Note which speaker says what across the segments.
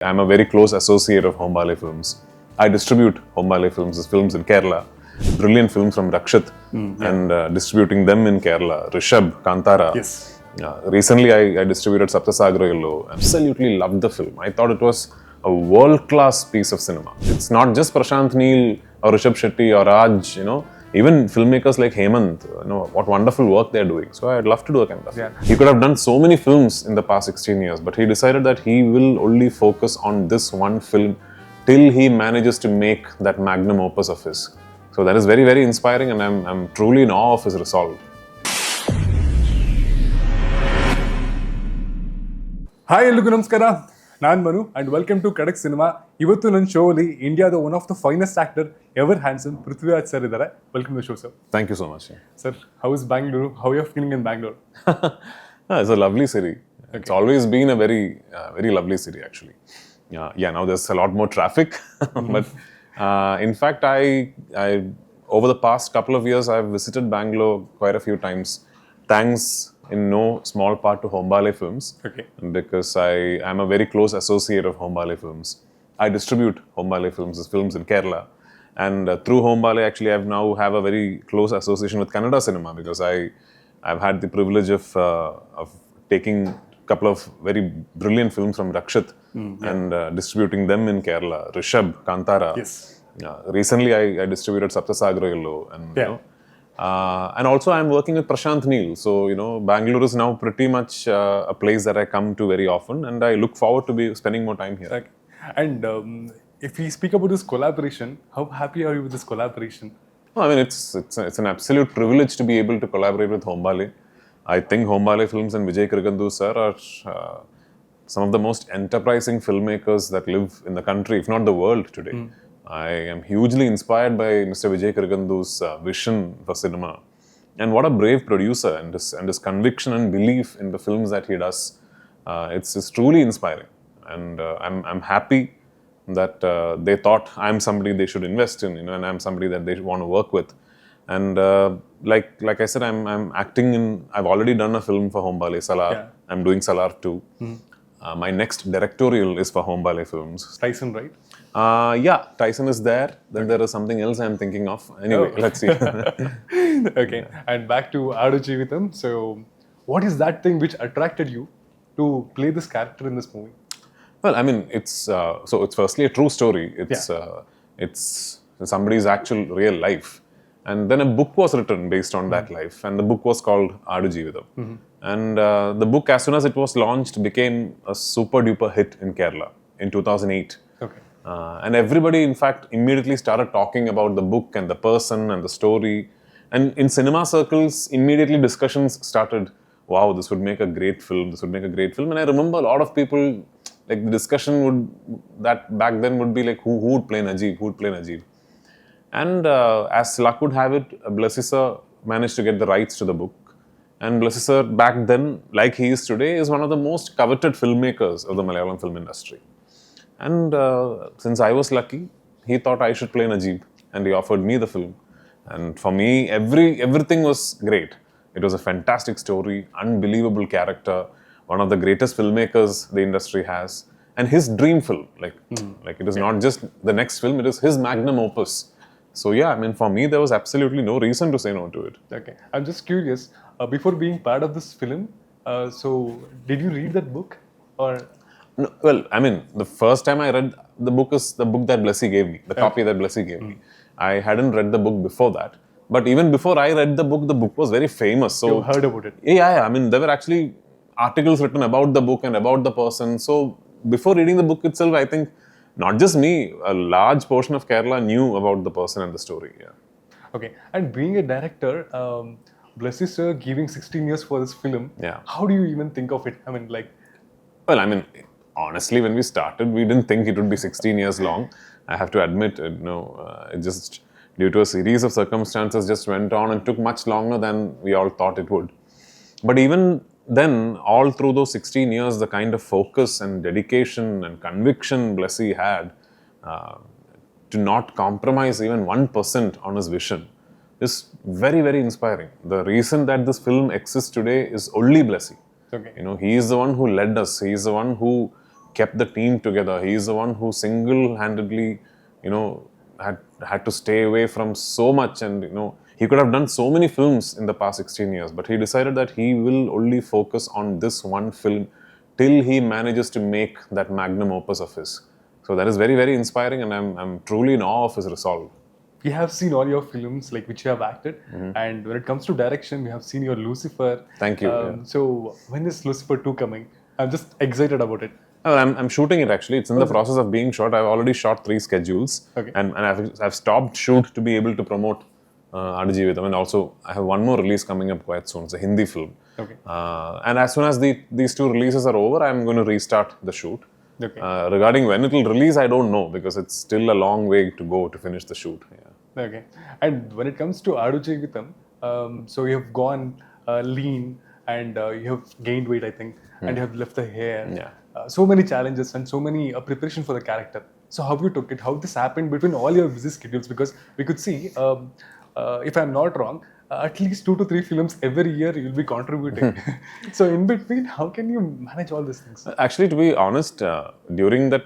Speaker 1: I'm a very close associate of Hombale films. I distribute Hombale films in Kerala. Brilliant films from Rakshit and distributing them in Kerala. Rishabh, Kantara.
Speaker 2: Yes.
Speaker 1: Recently, I distributed Saptasagarayallo. Absolutely loved the film. I thought it was a world-class piece of cinema. It's not just Prashant Neel or Rishabh Shetty or Raj, even filmmakers like Hemant, what wonderful work they're doing. So I'd love to do a kind of film. He could have done so many films in the past 16 years, but he decided that he will only focus on this one film till he manages to make that magnum opus of his. So that is very, very inspiring, and I'm truly in awe of his resolve.
Speaker 2: Hi, ಎಲ್ಲರಿಗೂ ನಮಸ್ಕಾರ. ನಾನು Manu and welcome to Kadakk Cinema. ಇವತ್ತು ನನ್ನ show ಅಲ್ಲಿ ಇಂಡಿಯಾದ one of the finest actor ever handsome Prithviraj sir ಇದ್ದಾರೆ. Welcome to the show sir.
Speaker 1: Thank you so much.
Speaker 2: Sir, how is Bangalore? How are you feeling in Bangalore?
Speaker 1: It's a lovely city. Okay. It's always been a very lovely city actually. Now there's a lot more traffic, but in fact, I over the past couple of years, I've visited Bangalore quite a few times. Thanks in no small part to Hombale films, because I am a very close associate of Hombale films. I distribute Hombale films in Kerala, and through Hombale, actually, I've now have a very close association with Kannada cinema, because I've had the privilege of taking a couple of very brilliant films from Rakshit and distributing them in Kerala. Rishabh, Kantara.
Speaker 2: Yes.
Speaker 1: Recently, I distributed Saptasagarayallo, and also I'm working with Prashant Neel. So, Bangalore is now pretty much a place that I come to very often, and I look forward to be spending more time here.
Speaker 2: Okay. And if we speak about this collaboration, how happy are you with this collaboration?
Speaker 1: I mean, it's an absolute privilege to be able to collaborate with Hombale. I think Hombale Films and Vijay Kirgandu sir are some of the most enterprising filmmakers that live in the country, if not the world today. I am hugely inspired by Mr. Vijay Kirgandu's vision for cinema. And what a brave producer, and his conviction and belief in the films that he does. It's truly inspiring. And I'm happy that they thought I'm somebody they should invest in, and I'm somebody that they want to work with. And like I said, I'm acting in, I've already done a film for Hombale, Salar. Yeah. I'm doing Salar 2. My next directorial is for Hombale Films.
Speaker 2: Tyson, right?
Speaker 1: Tyson is there. Then there is something else I'm thinking of. Anyway, let's see.
Speaker 2: Okay, and back to Aadu Jeevitham. So, what is that thing which attracted you to play this character in this movie?
Speaker 1: Well, I mean, it's firstly a true story. It's somebody's actual real life. And then a book was written based on that life, and the book was called Aadu Jeevitham. And the book, as soon as it was launched, became a super duper hit in Kerala in 2008.
Speaker 2: Okay.
Speaker 1: And everybody, in fact, immediately started talking about the book and the person and the story. And in cinema circles, immediately discussions started. Wow, this would make a great film. This would make a great film. And I remember a lot of people, like the discussion that back then would be like, who would play Najib? Who would play Najib? And as luck would have it, Blessy sir managed to get the rights to the book. And Blessy sir, back then, like he is today, is one of the most coveted filmmakers of the Malayalam film industry. And since I was lucky, he thought I should play Najib, and he offered me the film. And for me, everything was great. It was a fantastic story, unbelievable character, one of the greatest filmmakers the industry has, and his dream film. Like it is not just the next film; it is his magnum opus. So yeah, I mean, for me, there was absolutely no reason to say no to it.
Speaker 2: Okay, I'm just curious. Before being part of this film, so did you read that book, or?
Speaker 1: No, well, I mean, the first time I read the book is the book that Blessy gave me, the copy that Blessy gave me. I hadn't read the book before that. But even before I read the book was very famous. So
Speaker 2: you heard about it?
Speaker 1: Yeah. I mean, there were actually articles written about the book and about the person. So before reading the book itself, I think not just me, a large portion of Kerala knew about the person and the story. Yeah.
Speaker 2: Okay. And being a director, Blessy sir giving 16 years for this film.
Speaker 1: Yeah.
Speaker 2: How do you even think of it? I mean, like.
Speaker 1: Well, I mean, honestly, when we started, we didn't think it would be 16 years long. I have to admit, it just, due to a series of circumstances, just went on and took much longer than we all thought it would. But even then, all through those 16 years, the kind of focus and dedication and conviction Blessy had to not compromise even 1% on his vision is very, very inspiring. The reason that this film exists today is only Blessy.
Speaker 2: Okay.
Speaker 1: He is the one who led us. He is the one who kept the team together. He is the one who single-handedly, you know, had to stay away from so much, and he could have done so many films in the past 16 years, but he decided that he will only focus on this one film till he manages to make that magnum opus of his. So that is very, very inspiring, and I'm truly in awe of his resolve.
Speaker 2: We have seen all your films, like which you have acted, and when it comes to direction, we have seen your Lucifer.
Speaker 1: Thank you.
Speaker 2: So when is Lucifer 2 coming? I'm just excited about it.
Speaker 1: Oh, I'm shooting it actually. It's in the process of being shot. I've already shot 3 schedules,
Speaker 2: Okay.
Speaker 1: and I've stopped shoot to be able to promote Adijivitham, and also I have one more release coming up quite soon. It's a Hindi film.
Speaker 2: Okay.
Speaker 1: And as soon as these 2 releases are over, I'm going to restart the shoot.
Speaker 2: Okay.
Speaker 1: Regarding when it will release, I don't know, because it's still a long way to go to finish the shoot. Yeah.
Speaker 2: Okay. And when it comes to Adijivitham, so you have gone lean, and you have gained weight, I think, and you have left the hair.
Speaker 1: Yeah.
Speaker 2: So many challenges and so many preparation for the character. So how you took it? How this happened between all your busy schedules? Because we could see, if I'm not wrong, at least 2 to 3 films every year you'll be contributing. So in between, how can you manage all these things?
Speaker 1: Actually, to be honest, during that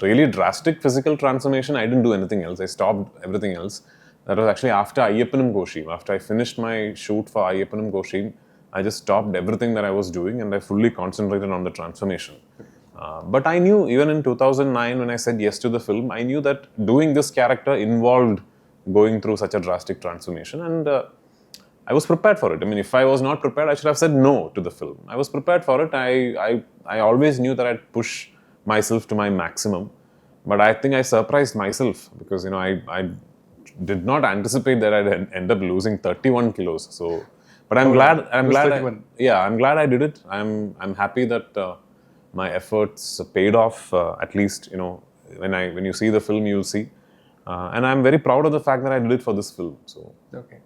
Speaker 1: really drastic physical transformation, I didn't do anything else. I stopped everything else. That was actually after Ayyappanam Goshim. After I finished my shoot for Ayyappanam Goshim, I just stopped everything that I was doing, and I fully concentrated on the transformation. But I knew, even in 2009, when I said yes to the film, I knew that doing this character involved going through such a drastic transformation, and I was prepared for it. I mean, if I was not prepared, I should have said no to the film. I was prepared for it. I always knew that I'd push myself to my maximum, but I think I surprised myself, because I did not anticipate that I'd end up losing 31 kilos. So, but I'm glad. I'm glad. I'm glad I did it. I'm happy that my efforts paid off. At least when you see the film, you'll see, and I'm very proud of the fact that I did it for this film. So
Speaker 2: okay.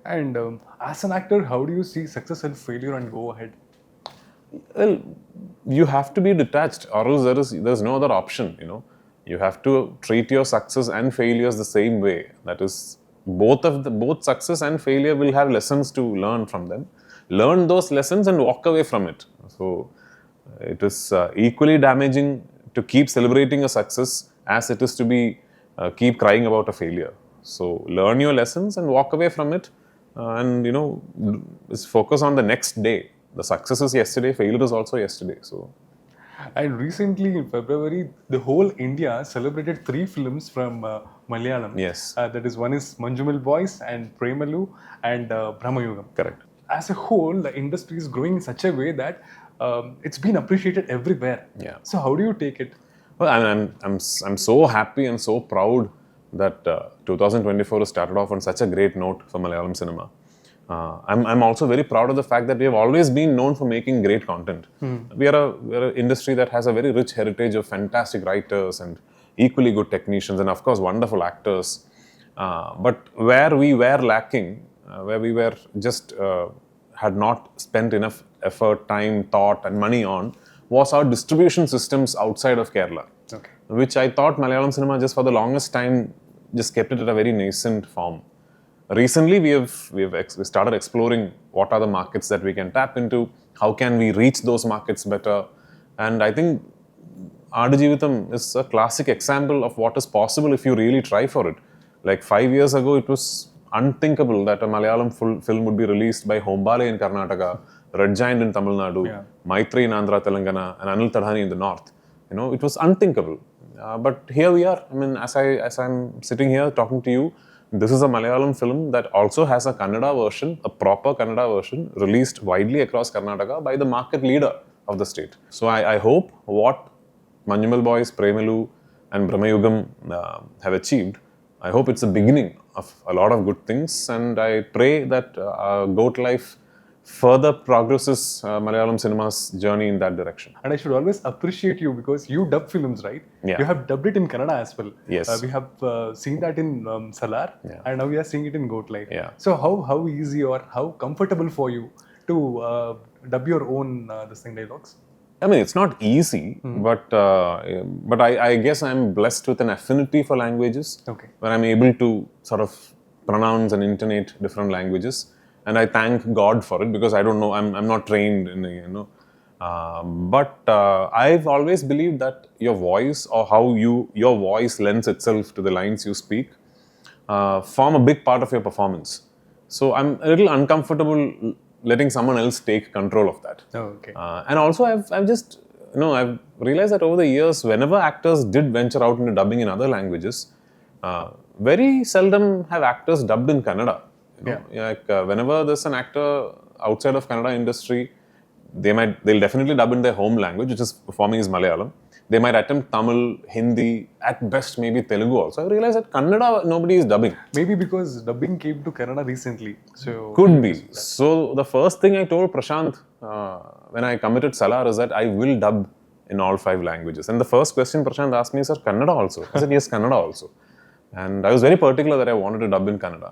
Speaker 2: And as an actor, how do you see success and failure and go ahead?
Speaker 1: Well, you have to be detached, or else there's no other option. You have to treat your success and failures the same way. That is, both success and failure will have lessons to learn from them. Learn those lessons and walk away from it. So it is equally damaging to keep celebrating a success as it is to be keep crying about a failure. So learn your lessons and walk away from it, and just focus on the next day. The success is yesterday, failure is also yesterday. So.
Speaker 2: And recently in February, the whole India celebrated 3 films from Malayalam.
Speaker 1: Yes.
Speaker 2: That is, one is Manjumal Boys and Premalu and Brahmayugam.
Speaker 1: Correct.
Speaker 2: As a whole, the industry is growing in such a way that it's been appreciated everywhere.
Speaker 1: Yeah.
Speaker 2: So how do you take it?
Speaker 1: Well, I'm so happy and so proud that 2024 has started off on such a great note for Malayalam cinema. I'm also very proud of the fact that we have always been known for making great content. We are an industry that has a very rich heritage of fantastic writers and equally good technicians, and of course wonderful actors. But where we were lacking, where we were just had not spent enough effort, time, thought and money on, was our distribution systems outside of Kerala.
Speaker 2: Okay.
Speaker 1: Which I thought Malayalam cinema just for the longest time just kept it at a very nascent form. Recently, we started exploring what are the markets that we can tap into, how can we reach those markets better, and I think Adijivitham is a classic example of what is possible if you really try for it. Like 5 years ago, it was unthinkable that a Malayalam film would be released by Hombale in Karnataka, Red Giant in Tamil Nadu, Maitri in Andhra Telangana, and Anil Tadhani in the north. It was unthinkable. But here we are. I mean, as I'm sitting here talking to you, this is a Malayalam film that also has a Kannada version, a proper Kannada version, released widely across Karnataka by the market leader of the state. So I hope what Manjumal Boys, Premalu and Brahmayugam have achieved, I hope it's a beginning of a lot of good things, and I pray that Goat Life further progresses Malayalam cinema's journey in that direction.
Speaker 2: And I should always appreciate you because you dub films, right?
Speaker 1: Yeah.
Speaker 2: You have dubbed it in Kannada as well.
Speaker 1: Yes.
Speaker 2: We have seen that in Salar, and now we are seeing it in Goat Life.
Speaker 1: Yeah.
Speaker 2: So how easy or how comfortable for you to dub your own this thing dialogues?
Speaker 1: I mean, it's not easy, but I guess I'm blessed with an affinity for languages, where I'm able to sort of pronounce and intonate different languages. And I thank God for it, because I don't know, I'm not trained in But I've always believed that your voice or how your voice lends itself to the lines you speak form a big part of your performance. So I'm a little uncomfortable letting someone else take control of that.
Speaker 2: Oh, okay.
Speaker 1: And also, I've just, I've realized that over the years, whenever actors did venture out into dubbing in other languages, very seldom have actors dubbed in Kannada. Like whenever there's an actor outside of Kannada industry, they'll definitely dub in their home language, which is for me is Malayalam. They might attempt Tamil, Hindi, at best maybe Telugu also. I realized that Kannada nobody is dubbing.
Speaker 2: Maybe because dubbing came to Kannada recently. So
Speaker 1: Could be. So the first thing I told Prashant when I committed Salar is that I will dub in all 5 languages. And the first question Prashant asked me is, sir, Kannada also? I said, yes, Kannada also. And I was very particular that I wanted to dub in Kannada.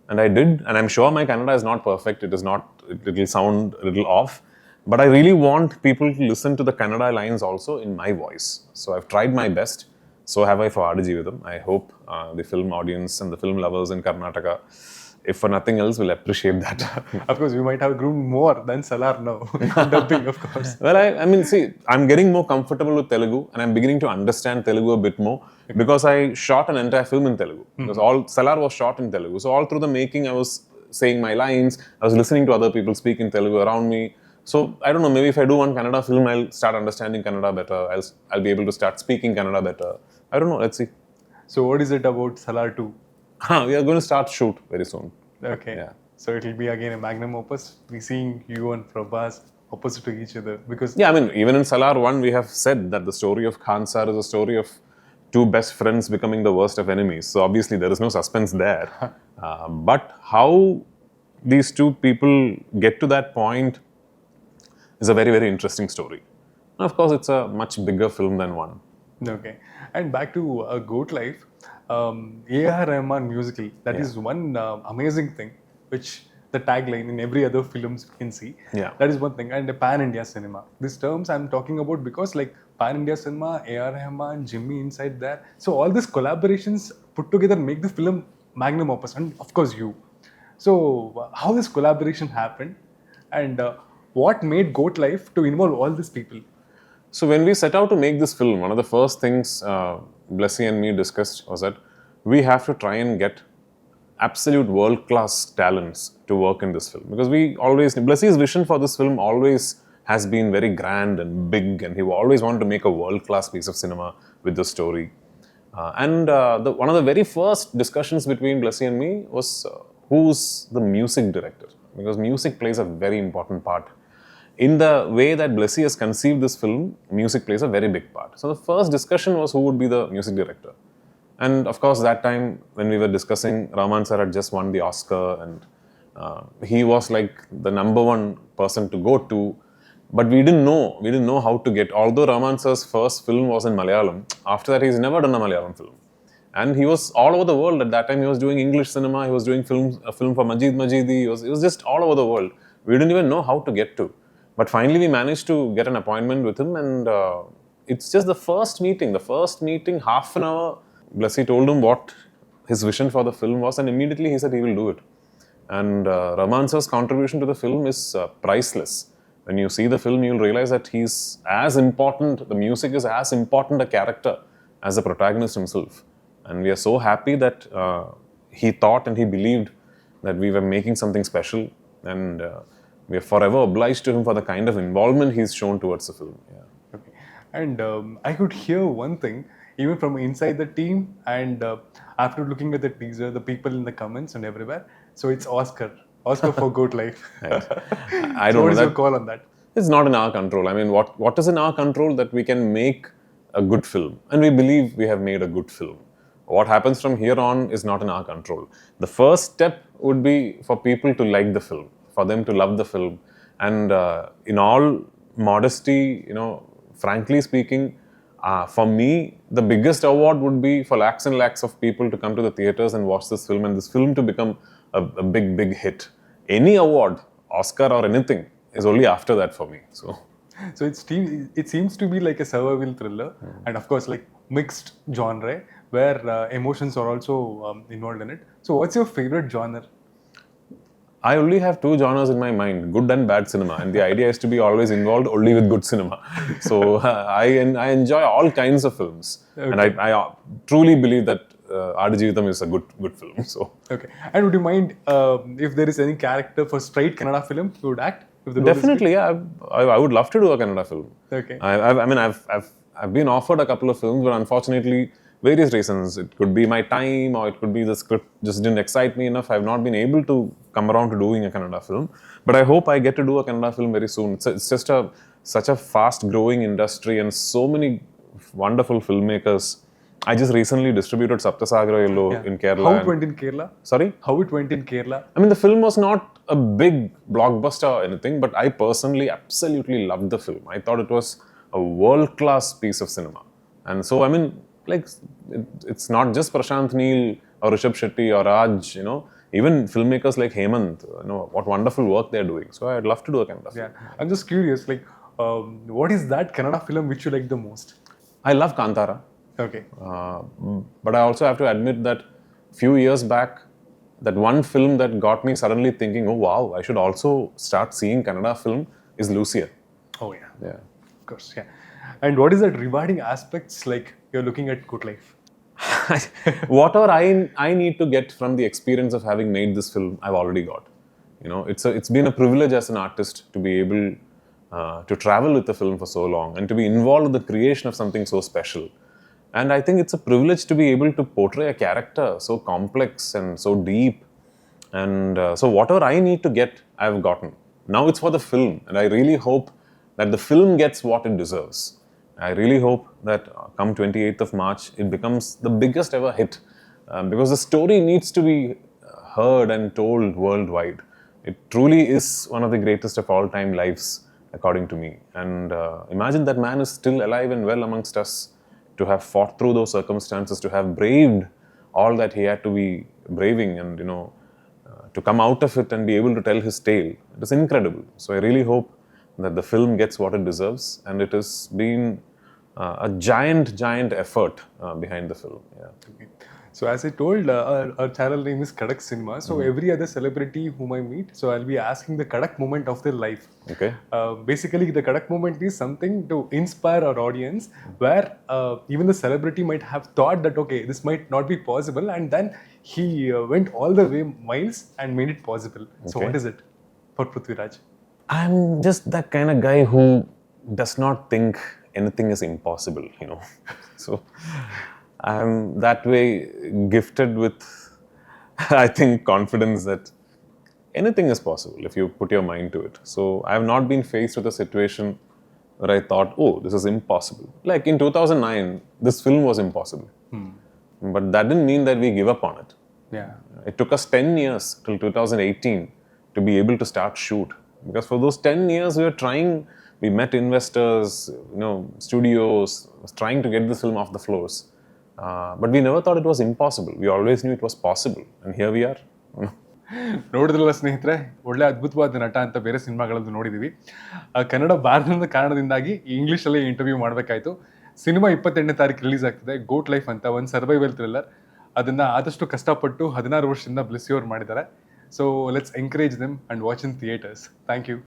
Speaker 1: And I did. And I'm sure my Kannada is not perfect. It will sound a little off. But I really want people to listen to the Kannada lines also in my voice. So I've tried my best. So have I for Adajividam. I hope the film audience and the film lovers in Karnataka, if for nothing else, will appreciate that.
Speaker 2: Of course, we might have grown more than Salar now. Dubbing, of course.
Speaker 1: Well, I mean, see, I'm getting more comfortable with Telugu and I'm beginning to understand Telugu a bit more because I shot an entire film in Telugu. Because all Salar was shot in Telugu. So all through the making, I was saying my lines, I was listening to other people speak in Telugu around me. So I don't know, maybe if I do one Kannada film, I'll start understanding Kannada better. I'll be able to start speaking Kannada better. I don't know, let's see.
Speaker 2: So what is it about Salar 2?
Speaker 1: We are going to start shoot very soon.
Speaker 2: Okay.
Speaker 1: Yeah.
Speaker 2: So it will be again a magnum opus. We seeing you and Prabhas opposite to each other because
Speaker 1: Yeah, I mean, even in Salar 1, we have said that the story of Khansar is a story of 2 best friends becoming the worst of enemies. So obviously there is no suspense there. But how these 2 people get to that point is a very, very interesting story. And of course, it's a much bigger film than one.
Speaker 2: Okay. And back to Goat Life, A.R. Rahman musical, that is one amazing thing, which the tagline in every other films we can see.
Speaker 1: Yeah.
Speaker 2: That is one thing. And pan-India cinema. These terms I'm talking about because like pan-India cinema, A.R. Rahman, Jimmy inside there. So all these collaborations put together make the film magnum opus. And of course you. So how this collaboration happened and what made Goat Life to involve all these people?
Speaker 1: So when we set out to make this film, one of the first things Blessy and me discussed was that we have to try and get absolute world-class talents to work in this film. Because Blessy's vision for this film always has been very grand and big, and he always wanted to make a world-class piece of cinema with the story. One of the very first discussions between Blessy and me was who's the music director? Because music plays a very important part. In the way that Blessy has conceived this film, music plays a very big part. So the first discussion was who would be the music director. And of course, that time when we were discussing, Rahman sir had just won the Oscar and he was like the number 1 person to go to. But we didn't know how to get, although Rahman sir's first film was in Malayalam, after that he's never done a Malayalam film. And he was all over the world at that time. He was doing English cinema, he was doing a film for Majid Majidi, it was just all over the world. We didn't even know how to get to. But finally, we managed to get an appointment with him, and it's just the first meeting, half an hour, Blessy told him what his vision for the film was, and immediately he said he will do it. And Rahman sir's contribution to the film is priceless. When you see the film, you'll realize that he's as important, the music is as important a character as the protagonist himself. And we are so happy that he thought and he believed that we were making something special, and we are forever obliged to him for the kind of involvement he's shown towards the film. Yeah.
Speaker 2: Okay. And I could hear one thing, even from inside the team, and after looking at the teaser, the people in the comments and everywhere. So it's Oscar for Goat Life.
Speaker 1: Right.
Speaker 2: I don't know. What is your call on that?
Speaker 1: It's not in our control. I mean, what is in our control that we can make a good film, and we believe we have made a good film. What happens from here on is not in our control. The first step would be for people to like the film, for them to love the film. And in all modesty, frankly speaking, for me, the biggest award would be for lakhs and lakhs of people to come to the theaters and watch this film, and this film to become a big, big hit. Any award, Oscar or anything, is only after that for me. So
Speaker 2: it seems to be like a survival thriller, and of course, like mixed genre, where emotions are also involved in it. So what's your favorite genre?
Speaker 1: I only have two genres in my mind, good and bad cinema, and the idea is to be always involved only with good cinema. So I enjoy all kinds of films, and I truly believe that Aadu Jeevitham is a good film. So
Speaker 2: Okay. And would you mind if there is any character for straight Kannada film you would act? If the role is
Speaker 1: definitely, yeah, I would love to do a Kannada film.
Speaker 2: good? Okay.
Speaker 1: I've been offered a couple of films, but unfortunately, various reasons. It could be my time, or it could be the script just didn't excite me enough. I've not been able to come around to doing a Kannada film. But I hope I get to do a Kannada film very soon. It's just such a fast-growing industry and so many wonderful filmmakers. I just recently distributed Saptasagara Yellow in Kerala.
Speaker 2: How it went in Kerala?
Speaker 1: Sorry?
Speaker 2: How it went in Kerala?
Speaker 1: I mean, the film was not a big blockbuster or anything, but I personally absolutely loved the film. I thought it was a world-class piece of cinema. And so, I mean, like, it's not just Prashant Neel or Rishabh Shetty or Raj, you know, even filmmakers like Hemant, you know, what wonderful work they're doing. So I'd love to do a Kannada film.
Speaker 2: Yeah. I'm just curious, like, what is that Kannada film which you like the most?
Speaker 1: I love Kantara.
Speaker 2: Okay.
Speaker 1: But I also have to admit that few years back, that one film that got me suddenly thinking, oh wow, I should also start seeing Kannada film is Lucia.
Speaker 2: Oh, yeah.
Speaker 1: Yeah.
Speaker 2: Of course, yeah. And what is that rewarding aspects like you're looking at Good Life?
Speaker 1: Whatever I need to get from the experience of having made this film, I've already got. You know, it's been a privilege as an artist to be able to travel with the film for so long and to be involved in the creation of something so special. And I think it's a privilege to be able to portray a character so complex and so deep. And so whatever I need to get, I've gotten. Now it's for the film, and I really hope that the film gets what it deserves. I really hope that come 28th of March, it becomes the biggest ever hit, because the story needs to be heard and told worldwide. It truly is one of the greatest of all time lives, according to me. And imagine that man is still alive and well amongst us, to have fought through those circumstances, to have braved all that he had to be braving, and, you know, to come out of it and be able to tell his tale. It is incredible. So I really hope that the film gets what it deserves, and it has been a giant effort behind the film. Yeah.
Speaker 2: Okay. So as I told, our channel name is Kadakk Cinema. So every other celebrity whom I meet, so I'll be asking the Kadakk moment of their life.
Speaker 1: Okay.
Speaker 2: Basically, the Kadakk moment is something to inspire our audience, where even the celebrity might have thought that, okay, this might not be possible, and then he went all the way miles and made it possible. So
Speaker 1: Okay.
Speaker 2: what is it for Prithviraj?
Speaker 1: I'm just that kind of guy who does not think anything is impossible, you know. So I'm that way gifted with, I think, confidence that anything is possible if you put your mind to it. So I have not been faced with a situation where I thought, oh, this is impossible. Like in 2009, this film was impossible. But that didn't mean that we give up on it.
Speaker 2: Yeah.
Speaker 1: It took us 10 years till 2018 to be able to start shoot. Because for those 10 years, we were trying, we met investors, you know, studios, trying to get this film off the floors. But we never thought it was impossible. We always knew it was possible. And here we are.
Speaker 2: ನೋಡಿದ್ರಲ್ಲ ಸ್ನೇಹಿತರೆ, ಒಳ್ಳೆ ಅದ್ಭುತವಾದ ನಟ ಅಂತ ಬೇರೆ ಸಿನಿಮಾಗಳದ್ದು ನೋಡಿದ್ದೀವಿ. ಕನ್ನಡ ಬಾರದ ಕಾರಣದಿಂದಾಗಿ ಇಂಗ್ಲೀಷಲ್ಲೇ ಇಂಟರ್ವ್ಯೂ ಮಾಡಬೇಕಾಯ್ತು. ಸಿನಿಮಾ 28ನೇ ತಾರೀಕು ರಿಲೀಸ್ ಆಗ್ತಿದೆ. ಗೋಟ್ ಲೈಫ್ ಅಂತ ಒಂದು ಸರ್ವೈವಲ್ ಥ್ರಿಲ್ಲರ್. ಅದನ್ನು ಆದಷ್ಟು ಕಷ್ಟಪಟ್ಟು 16 ವರ್ಷದಿಂದ ಬ್ಲೆಸ್ಸಿಯವ್ರು ಮಾಡಿದ್ದಾರೆ. So let's encourage them and watch in theatres. Thank you.